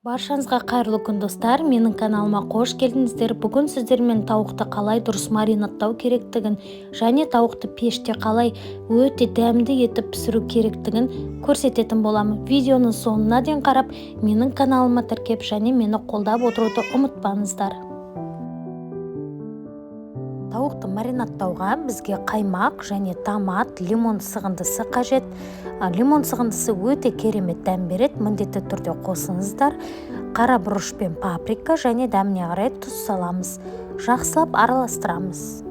Баршаңызға қайырлы күн достар, менің каналыма қош келдіңіздер. Бүгін сіздермен тауықты қалай дұрыс маринаттау керектігін және тауықты пеште қалай өте дәмді етіп пісіру керектігін көрсететін боламын. Видеоны соңына дейін қарап, менің каналыма тіркеп және мені қолдап отыруды ұмытпаңыздар. Тауықты маринаттауға бізге қаймақ және томат, лимон сығындысы қажет. Лимон сығындысы өте керемет дәм береді, міндетті түрде қосыңыздар. Қара бұрыш пен паприка және дәміне қарай тұз саламыз. Жақсылап араластырамыз.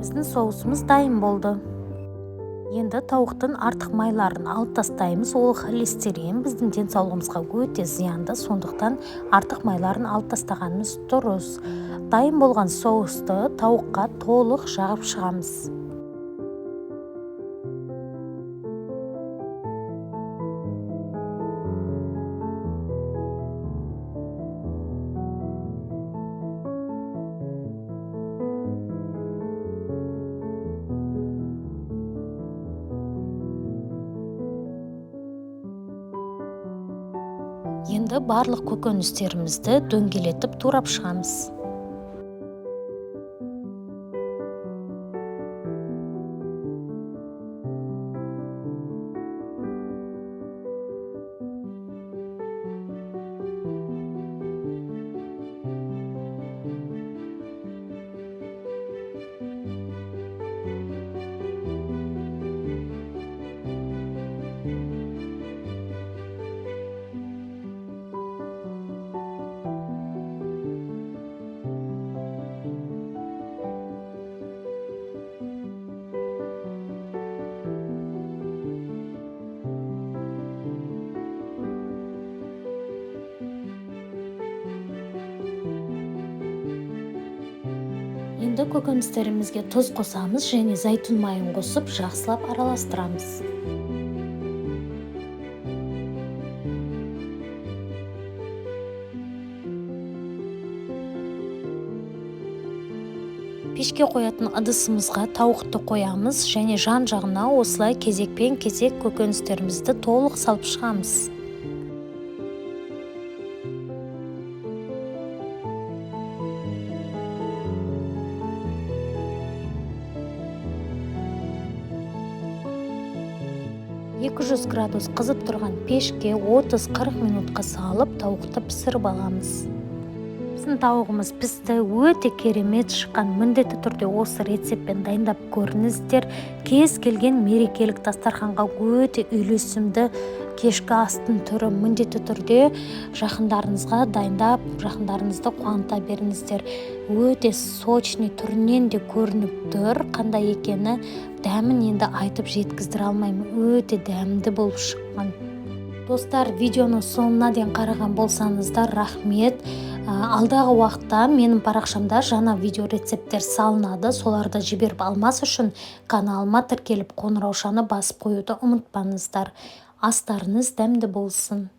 Біздің соусымыз дайын болды. Енді тауықтың артық майларын алып тастаймыз. Ол холестерин біздің денсаулығымызға өте зиянды, сондықтан артық майларын алып тастағанымыз дұрыс. Дайын болған соусты тауыққа толық жағып шығамыз. Енді барлық көкөністерімізді дөңгелетіп турап шығамыз. Енді көкөністерімізге тұз қосамыз және зәйтүн майын қосып, жақсылап араластырамыз. Пешке қоятын ыдысымызға тауықты қоямыз және жан-жағына осылай кезекпен кезек көкөністерімізді толық салып шығамыз. градус қызып тұрған пешке 30-40 минутқа салып тауықты пісіріп аламыз. Біздің тауығымыз пісті, өте керемет шыққан. Міндетті түрде осы рецептпен дайындап көріңіздер. Кез келген мерекелік дастарханға өте үйлесімді кешкі астың түрі. Міндетті түрде жақындарыңызға дайындап, жақындарыңызды қуанта беріңіздер. Өте сочный, түрінен де көрініп тұр. Қандай екені дәмін енді айтып жеткіздіре алмаймын. Өте дәмді болып шыққан. Достар, видеоны соңына дейін қараған болсаңыздар рахмет. Алдағы уақытта менің парақшамда жаңа видео рецепттер салынады. Соларды жіберіп алмас үшін каналыма тіркеліп қоңыраушаны басып қоюды ұмытпаңыздар. Астарыңыз дәмді болсын.